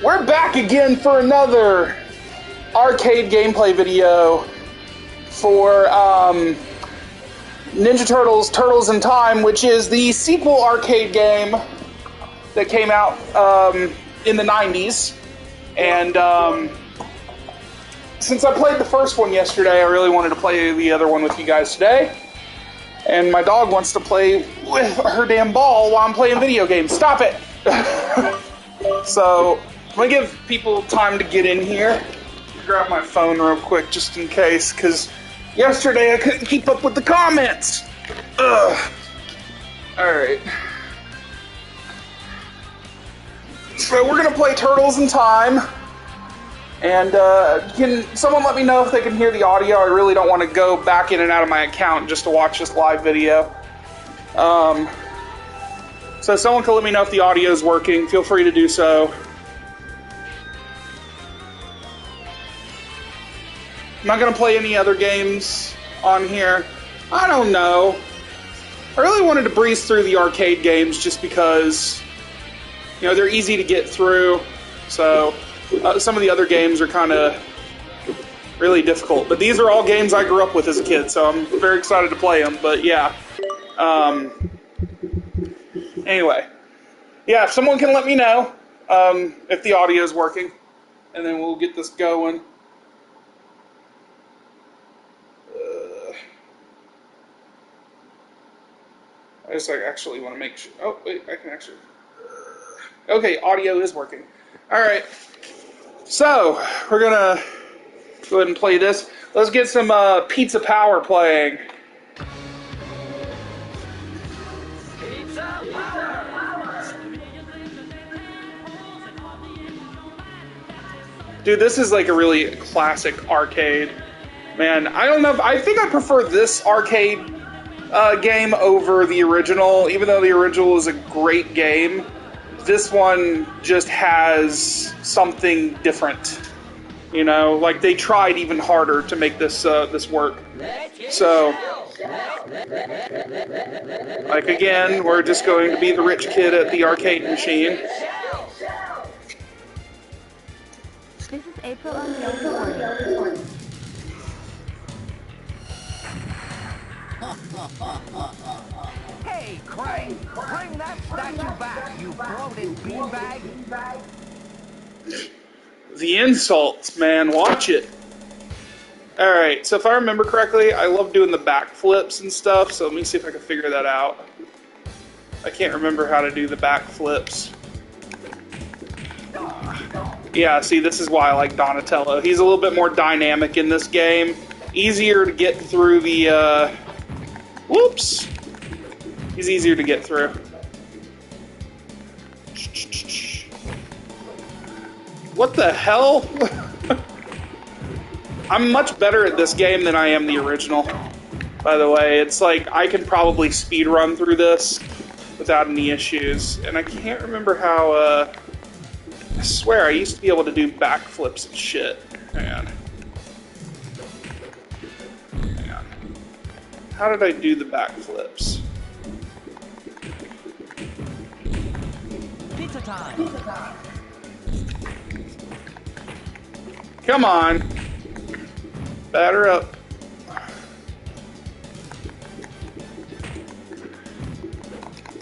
We're back again for another arcade gameplay video for Ninja Turtles Turtles in Time, which is the sequel arcade game that came out in the 90s. And since I played the first one yesterday, I really wanted to play the other one with you guys today. And my dog wants to play with her damn ball while I'm playing video games. Stop it! So, I'm going to give people time to get in here. Grab my phone real quick just in case, because yesterday I couldn't keep up with the comments. Ugh. Alright. So we're going to play Turtles in Time. And can someone let me know if they can hear the audio? I really don't want to go back in and out of my account just to watch this live video. So someone can let me know if the audio is working. Feel free to do so. I'm not going to play any other games on here. I don't know. I really wanted to breeze through the arcade games just because, you know, they're easy to get through. So some of the other games are kind of really difficult. But these are all games I grew up with as a kid, so I'm very excited to play them. But yeah. Anyway. Yeah, if someone can let me know if the audio is working. And then we'll get this going. I just actually want to make sure. Oh, wait, I can actually. Okay, audio is working. Alright. So, we're gonna go ahead and play this. Let's get some Pizza Power playing. Pizza Power! Dude, this is like a really classic arcade. Man, I don't know. I think I prefer this arcade game over the original, even though the original is a great game. This one just has something different, you know. Like they tried even harder to make this this work. So, like again, we're just going to be the rich kid at the arcade machine. This is April on the Hey, Crane! Bring that statue back, you bloated beanbag! The insults, man. Watch it. Alright, so if I remember correctly, I love doing the backflips and stuff, so let me see if I can figure that out. I can't remember how to do the backflips. Yeah, see, this is why I like Donatello. He's a little bit more dynamic in this game. Easier to get through the, whoops! He's easier to get through. What the hell? I'm much better at this game than I am the original, by the way. It's like, I can probably speedrun through this without any issues. And I can't remember how, I swear, I used to be able to do backflips and shit. Hang on. How did I do the backflips? Pizza time! Come on. Batter up.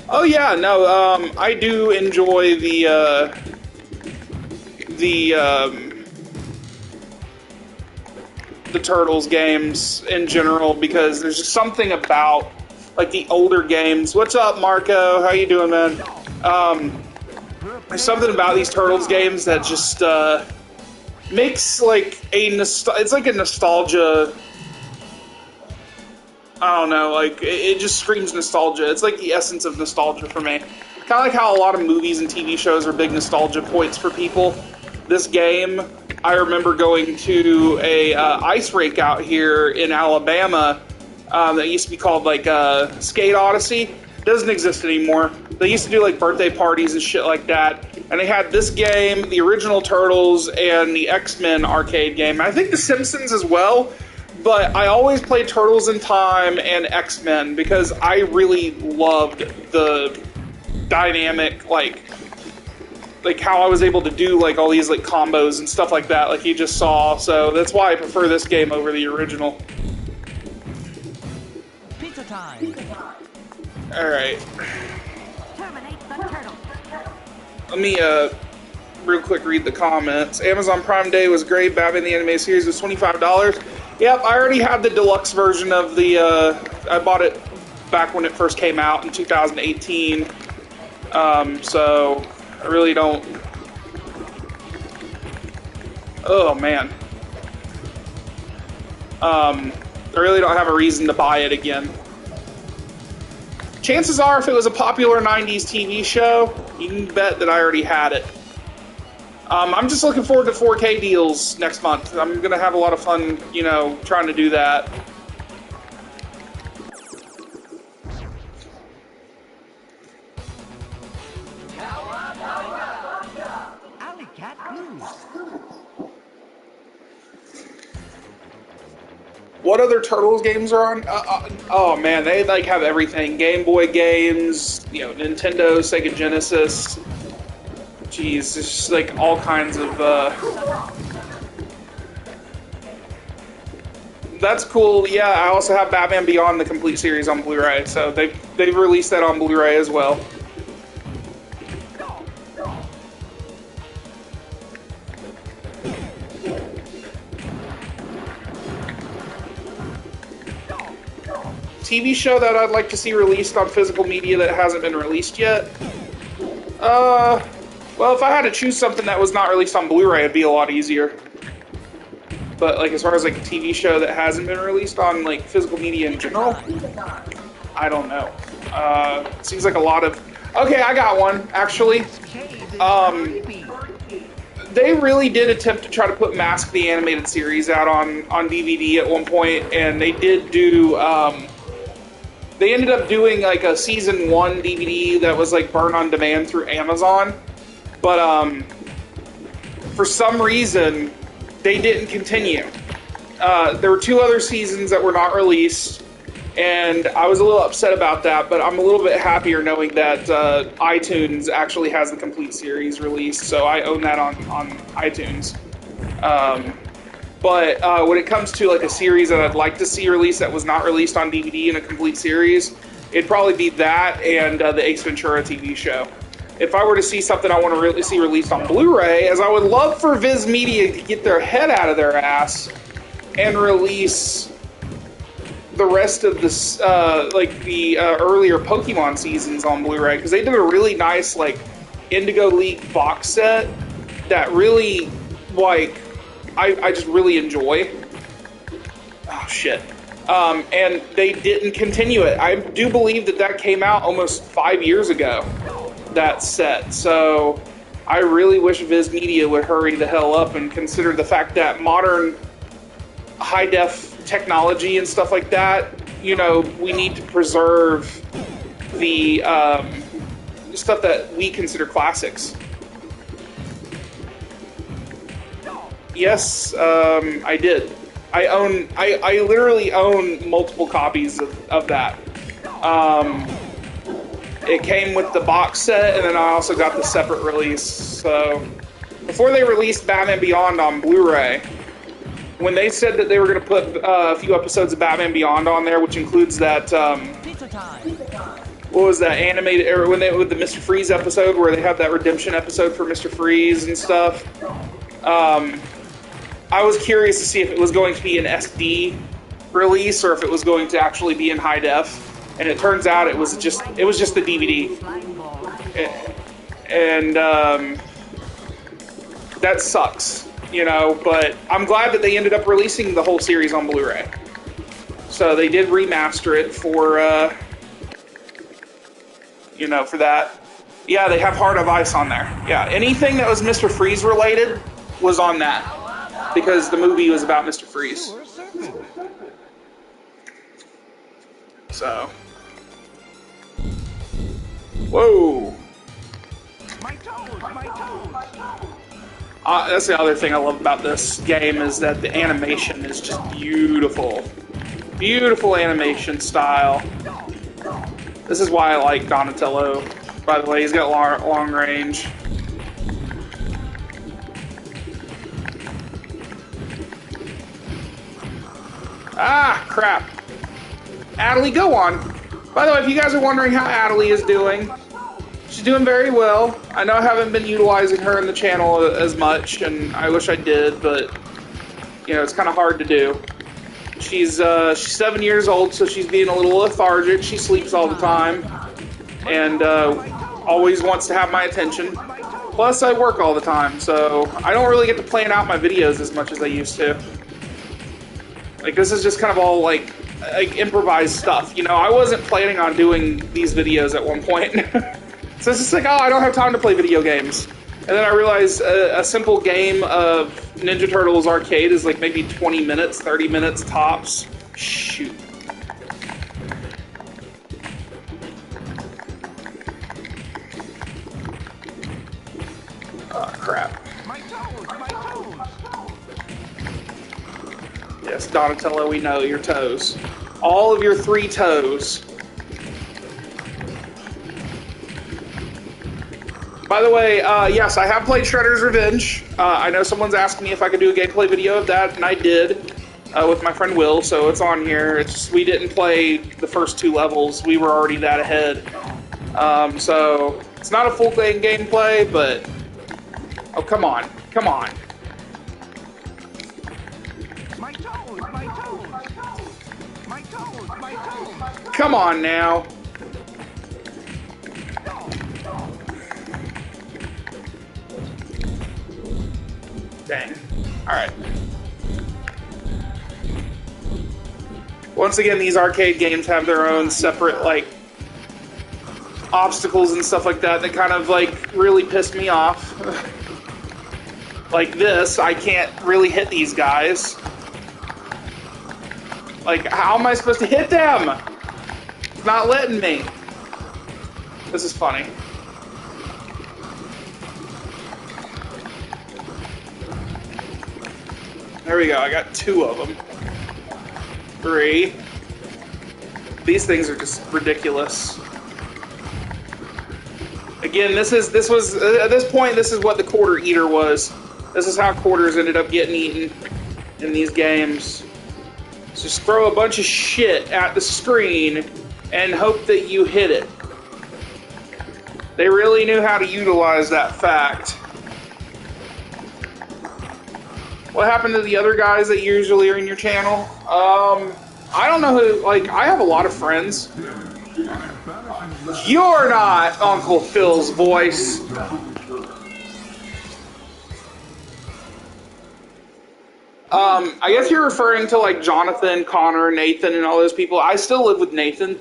Oh yeah, no, I do enjoy the Turtles games in general, because there's just something about like the older games. What's up, Marco? How you doing, man? There's something about these Turtles games that just makes like it's like a nostalgia. I don't know, like it just screams nostalgia. It's like the essence of nostalgia for me. Kind of like how a lot of movies and TV shows are big nostalgia points for people. This game, I remember going to a ice rink out here in Alabama that used to be called like Skate Odyssey. It doesn't exist anymore. They used to do like birthday parties and shit like that. And they had this game, the original Turtles, and the X-Men arcade game. I think the Simpsons as well. But I always played Turtles in Time and X-Men because I really loved the dynamic, like, like how I was able to do like all these like combos and stuff like that, like you just saw. So that's why I prefer this game over the original. Pizza time. All right. Terminate the turtle. Let me real quick read the comments. Amazon Prime Day was great. Batman the Animated Series was $25. Yep, I already had the deluxe version of the. I bought it back when it first came out in 2018. So I really don't. Oh man. I really don't have a reason to buy it again. Chances are, if it was a popular 90s TV show, you can bet that I already had it. I'm just looking forward to 4K deals next month. I'm going to have a lot of fun, you know, trying to do that. Alley Cat Blues. What other Turtles games are on? Oh man, they like have everything. Game Boy games, you know, Nintendo, Sega Genesis. Jeez, it's just like all kinds of. That's cool. Yeah, I also have Batman Beyond the complete series on Blu-ray, so they've released that on Blu-ray as well. TV show that I'd like to see released on physical media that hasn't been released yet? Well, if I had to choose something that was not released on Blu-ray, it'd be a lot easier. But, like, as far as, like, a TV show that hasn't been released on, like, physical media in general, I don't know. Seems like a lot of... Okay, I got one, actually. They really did attempt to try to put Mask the Animated Series out on DVD at one point, and they did do... They ended up doing like a season 1 DVD that was like burn on demand through Amazon, but for some reason they didn't continue. There were 2 other seasons that were not released, and I was a little upset about that, but I'm a little bit happier knowing that iTunes actually has the complete series released, so I own that on iTunes. But when it comes to like a series that I'd like to see released that was not released on DVD in a complete series, it'd probably be that and the Ace Ventura TV show. If I were to see something I want to really see released on Blu-ray, as I would love for Viz Media to get their head out of their ass and release the rest of this, like the earlier Pokemon seasons on Blu-ray, because they did a really nice like Indigo League box set that really like. I just really enjoy. Oh, shit. And they didn't continue it. I do believe that came out almost 5 years ago, that set. So I really wish Viz Media would hurry the hell up and consider the fact that modern high-def technology and stuff like that, you know, we need to preserve the stuff that we consider classics. Yes, I did. I literally own multiple copies of that. It came with the box set, and then I also got the separate release. So, before they released Batman Beyond on Blu-ray, when they said that they were going to put a few episodes of Batman Beyond on there, which includes that, what was that animated, or when they with the Mr. Freeze episode, where they had that redemption episode for Mr. Freeze and stuff. I was curious to see if it was going to be an SD release or if it was going to actually be in high def, and it turns out it was just the DVD, and that sucks, you know. But I'm glad that they ended up releasing the whole series on Blu-ray. So they did remaster it for, you know, for that. Yeah, they have Heart of Ice on there. Yeah, anything that was Mr. Freeze related was on that. Because the movie was about Mr. Freeze. So. Whoa. My toes. That's the other thing I love about this game is that the animation is just beautiful. Beautiful animation style. This is why I like Donatello. By the way, he's got long range. crap. Adelie, go on. By the way, if you guys are wondering how Adelie is doing, she's doing very well. I know I haven't been utilizing her in the channel as much, and I wish I did, but, you know, it's kind of hard to do. She's 7 years old, so she's being a little lethargic. She sleeps all the time, and always wants to have my attention. Plus, I work all the time, so I don't really get to plan out my videos as much as I used to. Like, this is just kind of all, like improvised stuff. You know, I wasn't planning on doing these videos at one point. So it's just like, oh, I don't have time to play video games. And then I realized a simple game of Ninja Turtles Arcade is like maybe 20 minutes, 30 minutes tops. Shoot. Oh, crap. My toes, my toes. Yes, Donatello, we know your toes. All of your 3 toes. By the way, yes, I have played Shredder's Revenge. I know someone's asked me if I could do a gameplay video of that, and I did with my friend Will, so it's on here. It's just, we didn't play the first 2 levels. We were already that ahead. So it's not a full gameplay, but... Oh, come on. Come on. My toes, my toes. My toes, my toes. Come on now. Dang. Alright. Once again, these arcade games have their own separate, like, obstacles and stuff like that that kind of, like, really pissed me off. Like this, I can't really hit these guys. Like, how am I supposed to hit them? It's not letting me. This is funny. There we go, I got 2 of them. 3. These things are just ridiculous. Again, this was, at this point, this is what the quarter eater was. This is how quarters ended up getting eaten in these games. Just throw a bunch of shit at the screen and hope that you hit it. They really knew how to utilize that fact. What happened to the other guys that usually are in your channel? I don't know who, like, I have a lot of friends. You're not Uncle Phil's voice. I guess you're referring to, like, Jonathan, Connor, Nathan, and all those people. I still live with Nathan.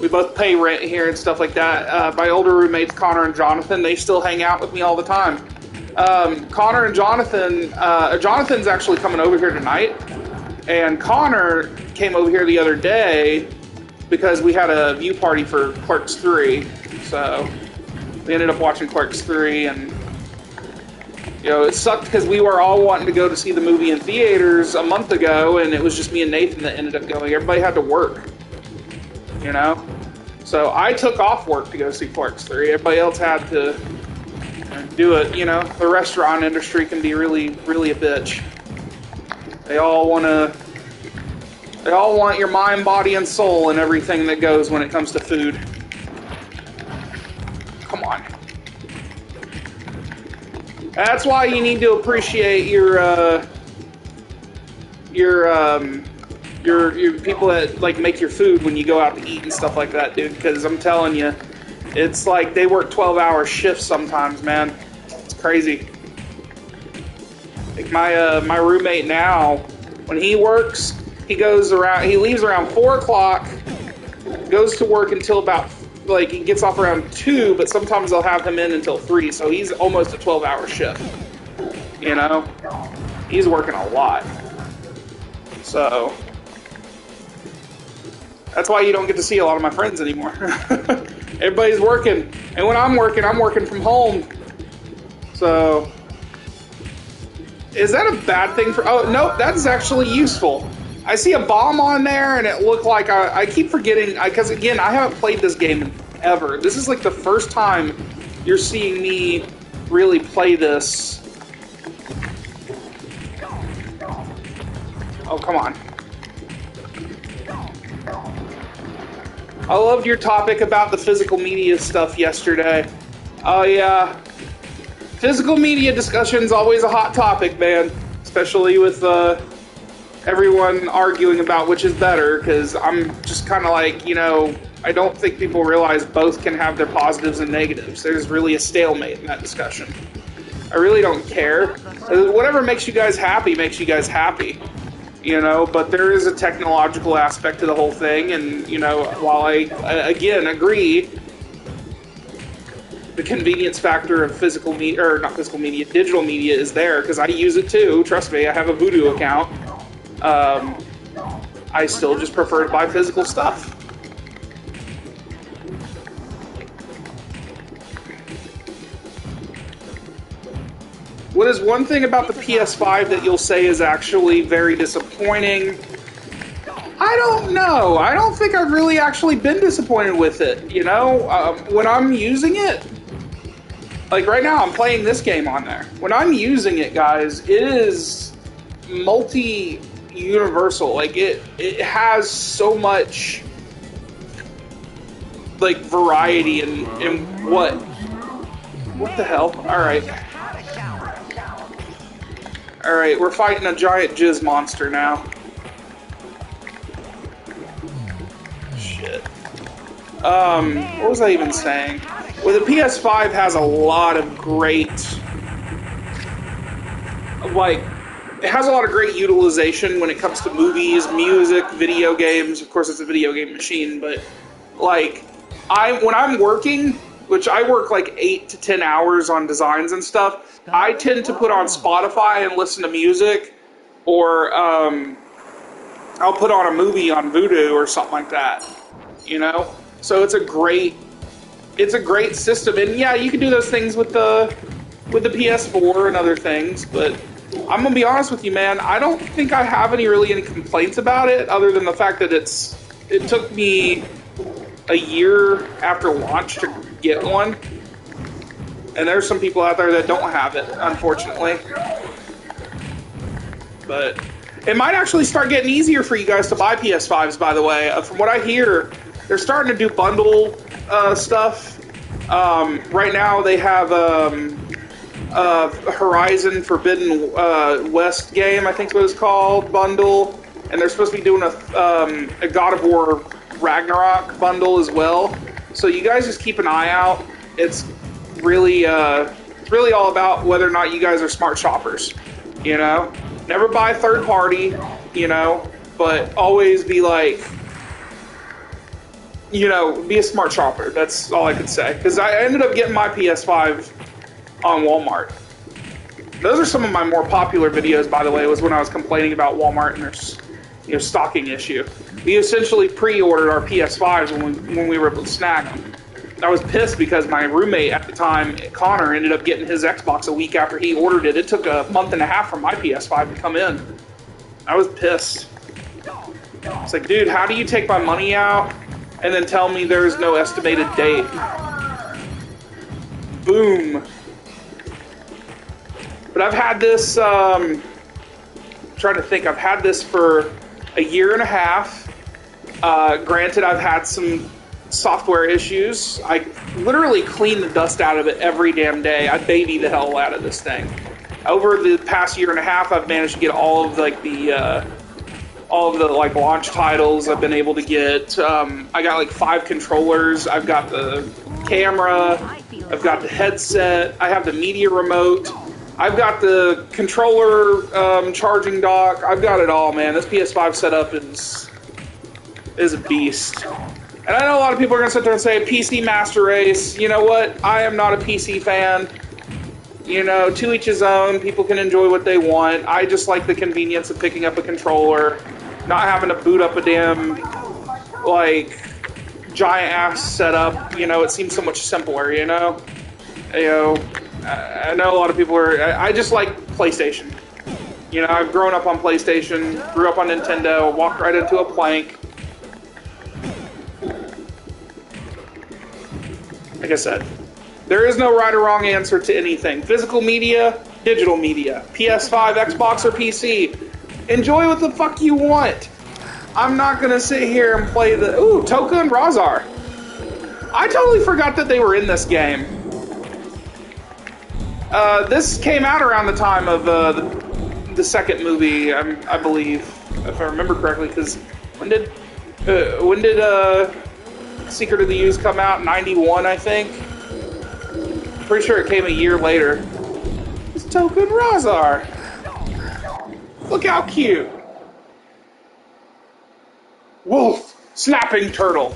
We both pay rent here and stuff like that. My older roommates, Connor and Jonathan, they still hang out with me all the time. Connor and Jonathan, Jonathan's actually coming over here tonight, and Connor came over here the other day because we had a view party for Clerks 3, so we ended up watching Clerks 3, and, you know, it sucked because we were all wanting to go to see the movie in theaters a month ago, and it was just me and Nathan that ended up going. Everybody had to work, you know? So I took off work to go see Clerks 3. Everybody else had to do it, you know. The restaurant industry can be really, really a bitch. They all want your mind, body, and soul and everything that goes when it comes to food. Come on. That's why you need to appreciate your people that, like, make your food when you go out to eat and stuff like that, dude. Because I'm telling you, it's like they work 12-hour shifts sometimes, man. It's crazy. Like my roommate now, when he works, he leaves around 4 o'clock, goes to work until about, like, he gets off around 2, but sometimes they'll have him in until 3, so he's almost a 12-hour shift. You know? He's working a lot. So that's why you don't get to see a lot of my friends anymore. Everybody's working. And when I'm working from home. So, is that a bad thing for... Oh, no, that's actually useful. I see a bomb on there, and it looked like... I keep forgetting... Because, again, I haven't played this game ever. This is, like, the first time you're seeing me really play this. Oh, come on. I loved your topic about the physical media stuff yesterday. Oh, yeah. Physical media discussion's always a hot topic, man. Especially with everyone arguing about which is better, because I'm just kind of like, you know, I don't think people realize both can have their positives and negatives. There's really a stalemate in that discussion. I really don't care. Whatever makes you guys happy makes you guys happy. You know, but there is a technological aspect to the whole thing, and, you know, while I again, agree the convenience factor of physical media, or not physical media, digital media is there, because I use it too, trust me, I have a Voodoo account. I still just prefer to buy physical stuff. What is one thing about the PS5 that you'll say is actually very disappointing? I don't know. I don't think I've really actually been disappointed with it, you know? When I'm using it, like right now I'm playing this game on there. When I'm using it, guys, it is multi-universal. Like, it has so much, like, variety in what? What the hell? Alright. Alright, we're fighting a giant jizz monster now. Shit. What was I even saying? Well, the PS5 has a lot of great, like, it has a lot of great utilization when it comes to movies, music, video games. Of course, it's a video game machine, but, like, when I'm working, which I work like 8 to 10 hours on designs and stuff, I tend to put on Spotify and listen to music, or I'll put on a movie on Vudu or something like that, you know? So it's a great system, and yeah, you can do those things with the PS4 and other things, but I'm gonna be honest with you, man, I don't think I have any complaints about it, other than the fact that it took me a year after launch to get one. And there's some people out there that don't have it, unfortunately. But it might actually start getting easier for you guys to buy PS5s, by the way. From what I hear, they're starting to do bundle stuff. Right now they have Horizon Forbidden West game, I think is what it's called, bundle. And they're supposed to be doing a God of War Ragnarok bundle as well. So you guys just keep an eye out. It's really all about whether or not you guys are smart shoppers, you know? Never buy third party, you know, but always be like, you know, be a smart shopper. That's all I could say. Because I ended up getting my PS5 on Walmart. Those are some of my more popular videos, by the way, was when I was complaining about Walmart and their, you know, stocking issue. We essentially pre-ordered our PS5s when we were able to snag them. I was pissed because my roommate at the time, Connor, ended up getting his Xbox a week after he ordered it. It took a month and a half for my PS5 to come in. I was pissed. It's like, dude, how do you take my money out and then tell me there's no estimated date? Boom. But I've had this, trying to think, I've had this for a year and a half. Granted, I've had some software issues. I literally clean the dust out of it every damn day. I baby the hell out of this thing. Over the past year and a half, I've managed to get all of the launch titles I've been able to get. I got like 5 controllers. I've got the camera. I've got the headset. I have the media remote. I've got the controller charging dock. I've got it all, man. This PS5 setup is a beast. And I know a lot of people are going to sit there and say, PC Master Race. You know what? I am not a PC fan. You know, to each his own. People can enjoy what they want. I just like the convenience of picking up a controller, not having to boot up a damn, like, giant-ass setup. You know, it seems so much simpler, you know? I know a lot of people are... I just like PlayStation. You know, I've grown up on PlayStation, grew up on Nintendo, walked right into a plank. Like I said, there is no right or wrong answer to anything. Physical media, digital media. PS5, Xbox, or PC. Enjoy what the fuck you want. I'm not gonna sit here and play the... Ooh, Toka and Razar. I totally forgot that they were in this game. This came out around the time of the second movie, I believe, if I remember correctly, because when did Secret of the Ooze come out? 91, I think. Pretty sure it came a year later. It's Toka and Razar. Look how cute. Wolf, snapping turtle.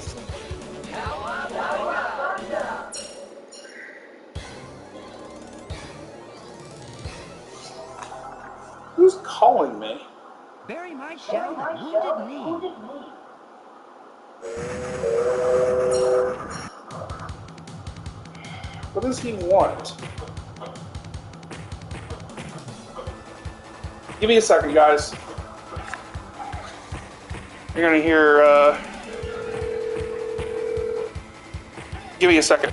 Who's calling me? Bury my shell and wounded knee. What does he want? Give me a second, guys. You're gonna hear, Give me a second.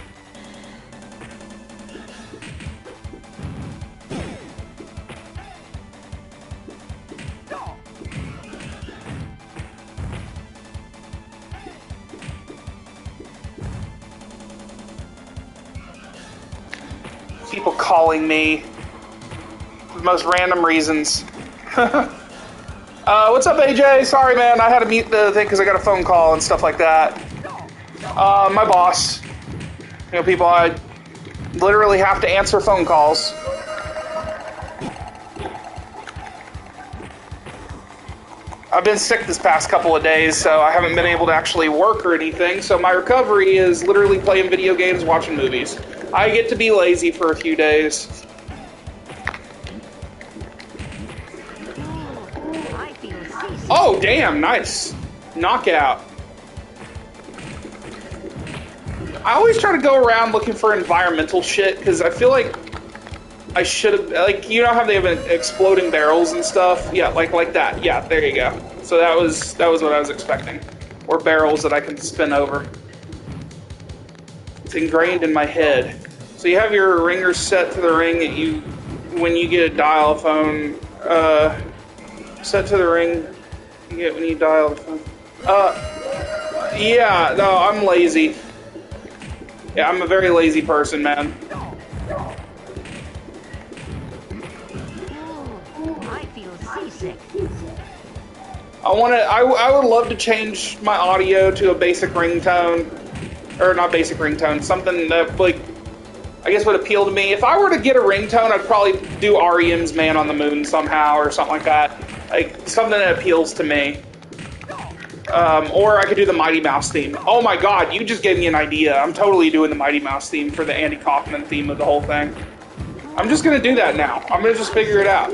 People calling me for the most random reasons. What's up, AJ? Sorry, man. I had to mute the thing because I got a phone call and stuff like that. My boss. You know, people, I literally have to answer phone calls. I've been sick this past couple of days, so I haven't been able to actually work or anything. So my recovery is literally playing video games, watching movies. I get to be lazy for a few days. Oh, damn, nice. Knockout. I always try to go around looking for environmental shit, because I feel like I should have, like, you know how they have exploding barrels and stuff? Yeah, like that. Yeah, there you go. So that was what I was expecting. Or barrels that I can spin over. It's ingrained in my head. So you have your ringer set to the ring that you, when you get a dial phone, set to the ring you get when you dial the phone. Yeah, no, I'm lazy. Yeah, I'm a very lazy person, man. I feel seasick. I would love to change my audio to a basic ringtone. Or not basic ringtone, something that, like, I guess would appeal to me. If I were to get a ringtone, I'd probably do REM's Man on the Moon somehow, or something like that. Like, something that appeals to me. Or I could do the Mighty Mouse theme. Oh my god, you just gave me an idea. I'm totally doing the Mighty Mouse theme for the Andy Kaufman theme of the whole thing. I'm just gonna do that now. I'm gonna just figure it out.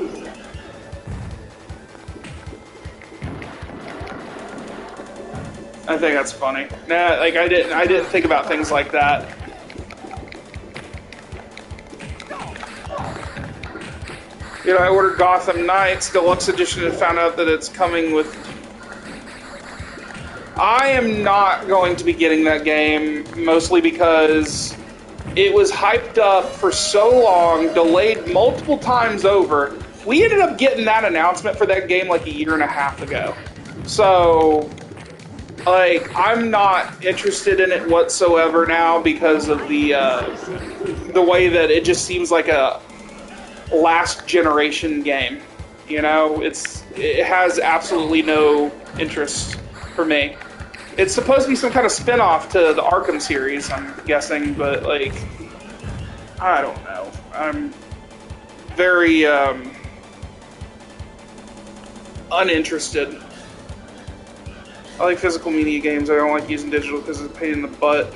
I think that's funny. Nah, like I didn't think about things like that. You know, I ordered Gotham Knights Deluxe Edition and found out that it's coming with... I am not going to be getting that game, mostly because it was hyped up for so long, delayed multiple times over. We ended up getting that announcement for that game like a year and a half ago. So, like, I'm not interested in it whatsoever now because of the way that it just seems like a last generation game. You know, it has absolutely no interest for me. It's supposed to be some kind of spin-off to the Arkham series, I'm guessing, but, like, I don't know. I'm very uninterested. I like physical media games. I don't like using digital because it's a pain in the butt.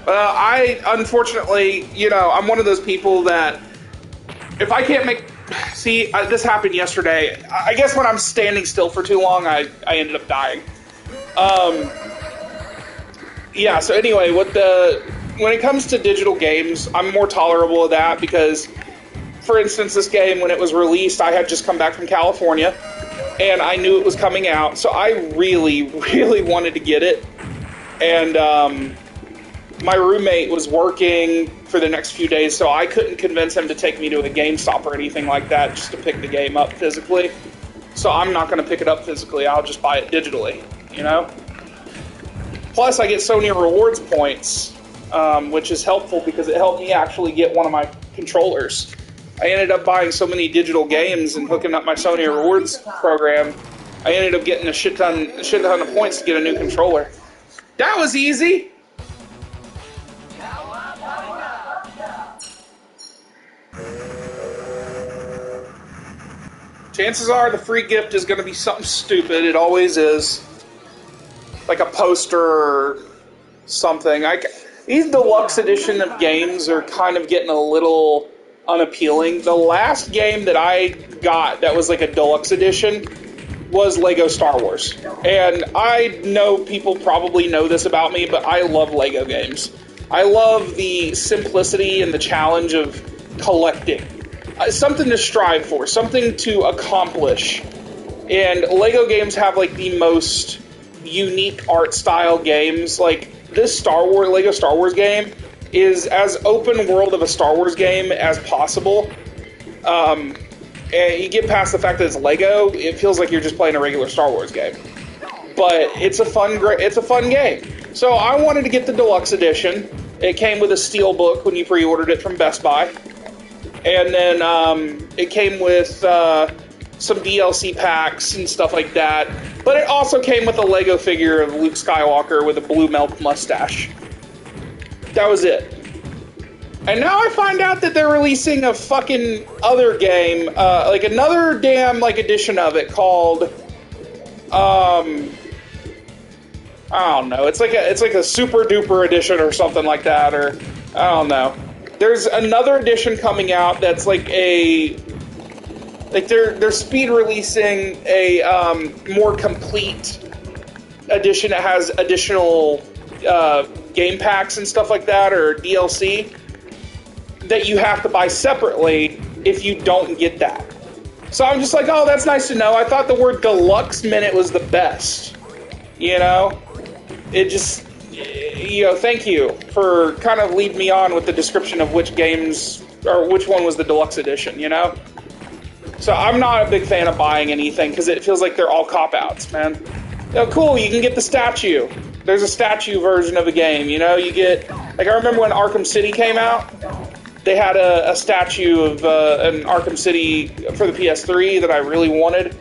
Unfortunately, you know, I'm one of those people that if I can't make... See, this happened yesterday. I guess when I'm standing still for too long, I ended up dying. Yeah, so anyway, when it comes to digital games, I'm more tolerable of that because, for instance, this game, when it was released, I had just come back from California, and I knew it was coming out, so I really, really wanted to get it. And my roommate was working for the next few days, so I couldn't convince him to take me to a GameStop or anything like that just to pick the game up physically. So I'm not going to pick it up physically. I'll just buy it digitally, you know? Plus, I get Sony Rewards points, which is helpful because it helped me actually get one of my controllers. I ended up buying so many digital games and hooking up my Sony Rewards program. I ended up getting a shit ton of points to get a new controller. That was easy. Chances are the free gift is going to be something stupid. It always is. Like a poster or something. These deluxe edition of games are kind of getting a little unappealing. The last game that I got that was like a deluxe edition was Lego Star Wars. And I know people probably know this about me, but I love Lego games. I love the simplicity and the challenge of collecting. Something to strive for, something to accomplish. And Lego games have like the most unique art style games. Like this Lego Star Wars game is as open world of a Star Wars game as possible. And you get past the fact that it's Lego, it feels like you're just playing a regular Star Wars game. But it's a fun game. So I wanted to get the deluxe edition. It came with a steel book when you pre-ordered it from Best Buy. And then it came with some DLC packs and stuff like that. But it also came with a Lego figure of Luke Skywalker with a blue milk mustache. That was it. And now I find out that they're releasing a fucking other game, like another damn like edition of it called, I don't know. It's like a super duper edition or something like that, or I don't know. There's another edition coming out that's like they're speed releasing a more complete edition that has additional game packs and stuff like that, or DLC that you have to buy separately if you don't get that. So I'm just like, oh, that's nice to know. I thought the word deluxe meant it was the best. You know? It just, you know, thank you for kind of leading me on with the description of which games, or which one was the deluxe edition, you know? So I'm not a big fan of buying anything because it feels like they're all cop-outs, man. Oh, cool, you can get the statue. There's a statue version of a game, you know? You get, like, I remember when Arkham City came out, they had a statue of an Arkham City for the PS3 that I really wanted.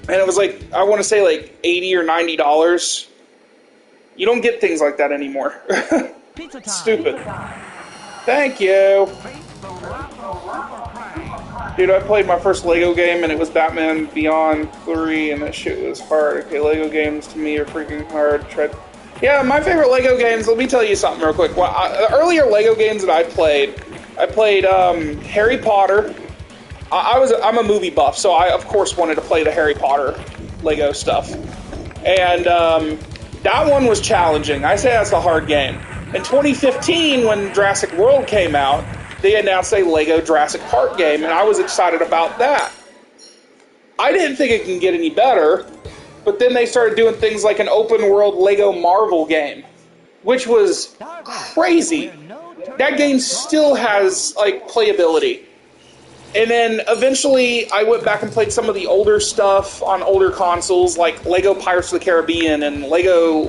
And it was like, I want to say like $80 or $90. You don't get things like that anymore. Stupid. Thank you. Dude, I played my first Lego game and it was Batman Beyond 3 and that shit was hard. Okay, Lego games to me are freaking hard. Yeah, my favorite Lego games, let me tell you something real quick. The earlier Lego games that I played Harry Potter. I'm a movie buff, so I, of course, wanted to play the Harry Potter Lego stuff. And that one was challenging. I say that's a hard game. In 2015, when Jurassic World came out, they announced a Lego Jurassic Park game, and I was excited about that. I didn't think it can get any better. But then they started doing things like an open-world Lego Marvel game, which was crazy. That game still has, like, playability. And then eventually I went back and played some of the older stuff on older consoles, like Lego Pirates of the Caribbean and Lego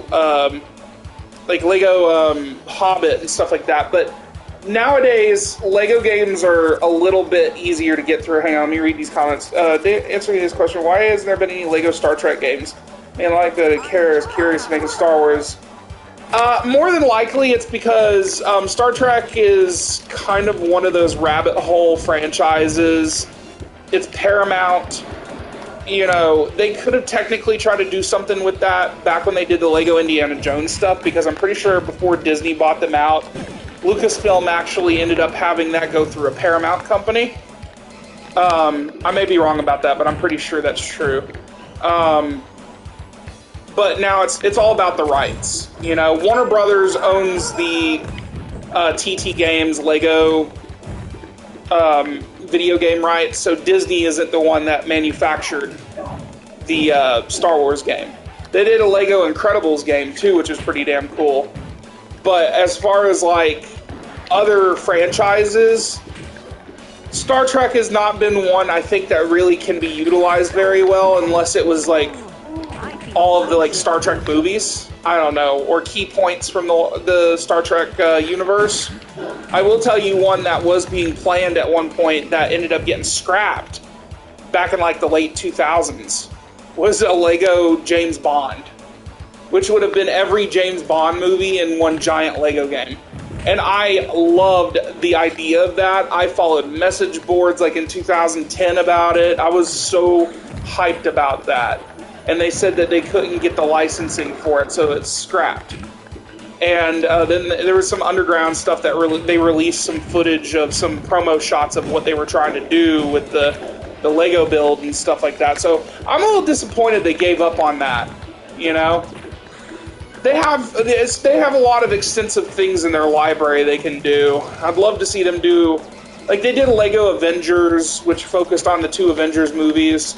Hobbit and stuff like that. But nowadays, Lego games are a little bit easier to get through. Hang on, let me read these comments. Answering this question, why hasn't there been any Lego Star Trek games? Man, I like that Kara is curious to make a Star Wars. More than likely, it's because Star Trek is kind of one of those rabbit hole franchises. It's Paramount. You know, they could have technically tried to do something with that back when they did the Lego Indiana Jones stuff, because I'm pretty sure before Disney bought them out, Lucasfilm actually ended up having that go through a Paramount company. I may be wrong about that, but I'm pretty sure that's true. But now it's all about the rights. You know, Warner Brothers owns the TT Games Lego video game rights, so Disney isn't the one that manufactured the Star Wars game. They did a Lego Incredibles game too, which is pretty damn cool. But as far as like other franchises, Star Trek has not been one I think that really can be utilized very well unless it was like all of the like Star Trek movies. I don't know, or key points from the Star Trek universe. I will tell you one that was being planned at one point that ended up getting scrapped back in like the late 2000s was a Lego James Bond, which would have been every James Bond movie in one giant Lego game. And I loved the idea of that. I followed message boards like in 2010 about it. I was so hyped about that. And they said that they couldn't get the licensing for it, so it's scrapped. And then there was some underground stuff that they released some footage of some promo shots of what they were trying to do with the Lego build and stuff like that. So I'm a little disappointed they gave up on that, you know? They have a lot of extensive things in their library they can do. I'd love to see them do... Like, they did Lego Avengers, which focused on the 2 Avengers movies.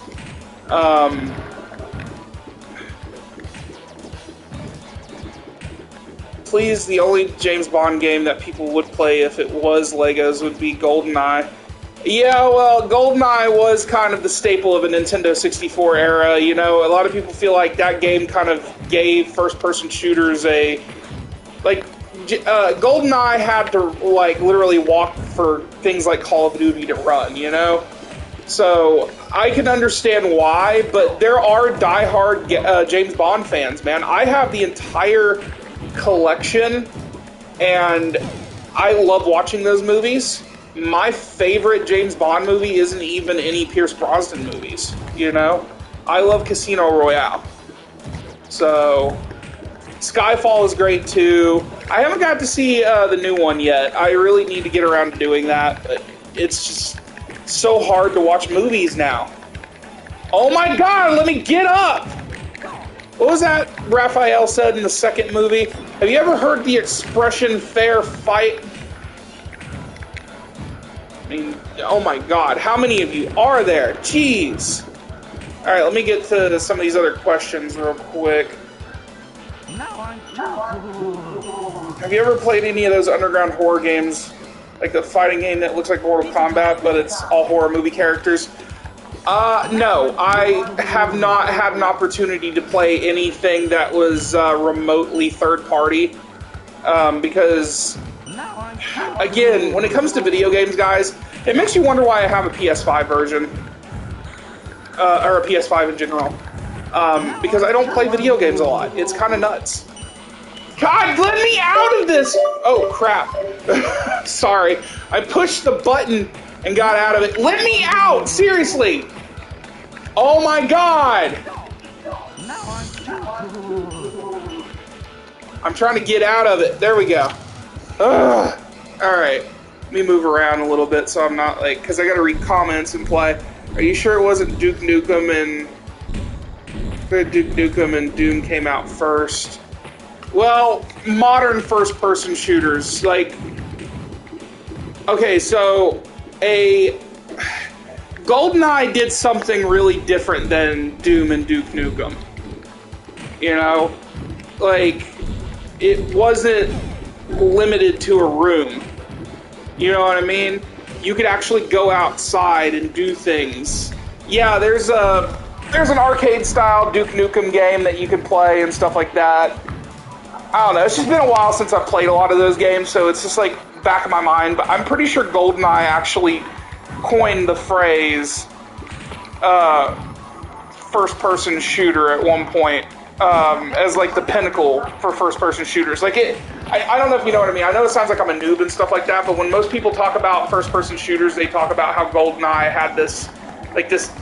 Please, the only James Bond game that people would play if it was Legos would be GoldenEye. Yeah, well, GoldenEye was kind of the staple of a Nintendo 64 era. You know, a lot of people feel like that game kind of gave first-person shooters a... Like, GoldenEye had to, like, literally walk for things like Call of Duty to run, you know? So, I can understand why, but there are diehard James Bond fans, man. I have the entire collection, and I love watching those movies. My favorite James Bond movie isn't even any Pierce Brosnan movies, you know? I love Casino Royale. So, Skyfall is great too. I haven't got to see the new one yet. I really need to get around to doing that, but it's just so hard to watch movies now. Oh my god, let me get up! What was that Raphael said in the second movie? Have you ever heard the expression fair fight? I mean, oh my god, how many of you are there? Jeez. Alright, let me get to some of these other questions real quick. Have you ever played any of those underground horror games? Like the fighting game that looks like Mortal Kombat, but it's all horror movie characters? No, I have not had an opportunity to play anything that was remotely third party. Because, again, when it comes to video games, guys, it makes you wonder why I have a PS5 version. Or a PS5 in general. Because I don't play video games a lot. It's kind of nuts. God, let me out of this! Oh, crap. Sorry. I pushed the button and got out of it. Let me out! Seriously! Oh my god! I'm trying to get out of it. There we go. Ugh. Alright. Let me move around a little bit so I'm not like... Because I gotta read comments and play. Are you sure it wasn't Duke Nukem and... Duke Nukem and Doom came out first? Well, modern first-person shooters, like... Okay, so... GoldenEye did something really different than Doom and Duke Nukem. You know? Like, it wasn't limited to a room. You know what I mean? You could actually go outside and do things. Yeah, there's an arcade-style Duke Nukem game that you can play and stuff like that. I don't know, it's just been a while since I've played a lot of those games, so it's just like back of my mind, but I'm pretty sure GoldenEye actually coined the phrase first-person shooter at one point as like the pinnacle for first-person shooters. Like I don't know if you know what I mean. I know it sounds like I'm a noob and stuff like that, but when most people talk about first-person shooters, they talk about how GoldenEye had this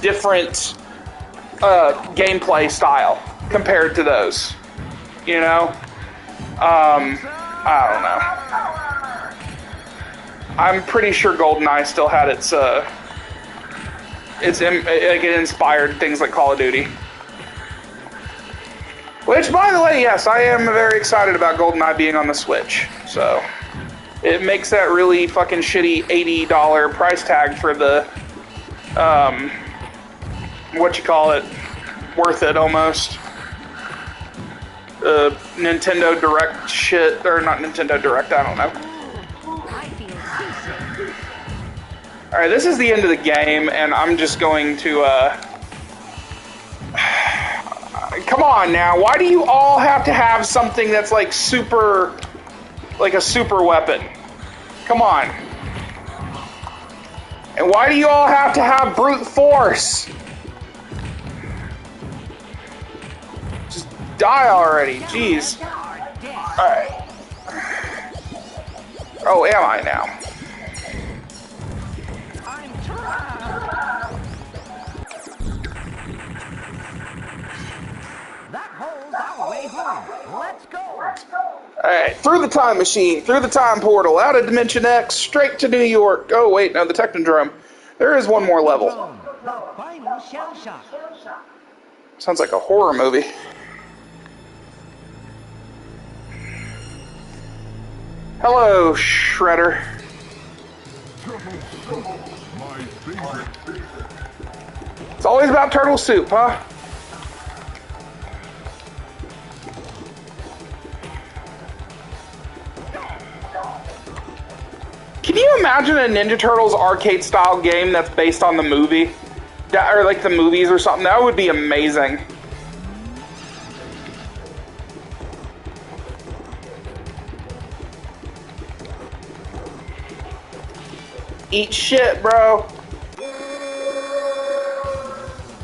different gameplay style compared to those. You know? I don't know. I'm pretty sure GoldenEye still had it inspired things like Call of Duty. Which, by the way, yes, I am very excited about GoldenEye being on the Switch. So, it makes that really fucking shitty $80 price tag for the, worth it almost. Nintendo Direct shit, or not Nintendo Direct, I don't know. I feel seasick. Alright, this is the end of the game, and I'm just going to, come on now, why do you all have to have something that's like super, like a super weapon? Come on. And why do you all have to have brute force? Just die already, jeez. Alright. Oh, am I now? I'm trapped. That hole's our way home. Let's go. Alright, through the time machine, through the time portal, out of Dimension X, straight to New York. Oh, wait, no, the Technodrome. There is one more level. The final shell shock. Sounds like a horror movie. Hello, Shredder. It's always about turtle soup, huh? Can you imagine a Ninja Turtles arcade-style game that's based on the movie? Or like the movies or something? That would be amazing. Eat shit, bro.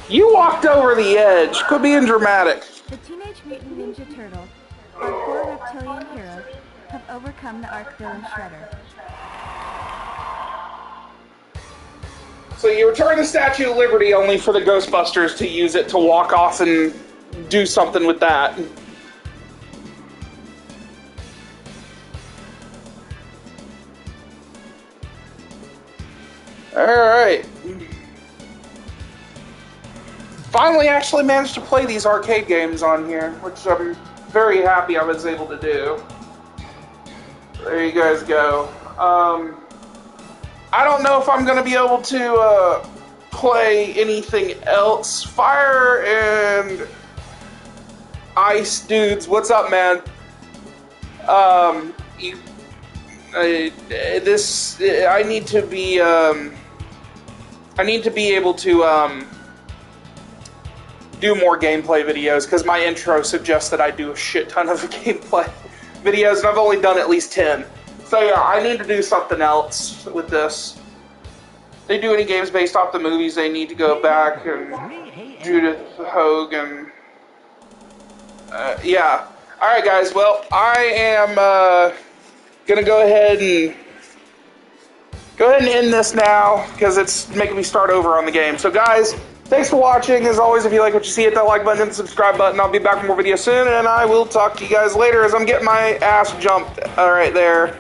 You walked over the edge. Quit being dramatic. The Teenage Mutant Ninja Turtles, our four reptilian heroes, have overcome the arch villain Shredder. So you return the Statue of Liberty only for the Ghostbusters to use it to walk off and do something with that. Alright. Finally actually managed to play these arcade games on here, which I'm very happy I was able to do. There you guys go. I don't know if I'm going to be able to play anything else. Fire and Ice dudes, what's up, man? I need to be able to do more gameplay videos because my intro suggests that I do a shit ton of gameplay videos, and I've only done at least 10. So yeah, I need to do something else with this. If they do any games based off the movies, they need to go back and Judith Hogue and yeah. All right, guys. Well, I am gonna go ahead and end this now because it's making me start over on the game. So, guys, thanks for watching. As always, if you like what you see, hit that like button and subscribe button. I'll be back with more videos soon, and I will talk to you guys later as I'm getting my ass jumped right there.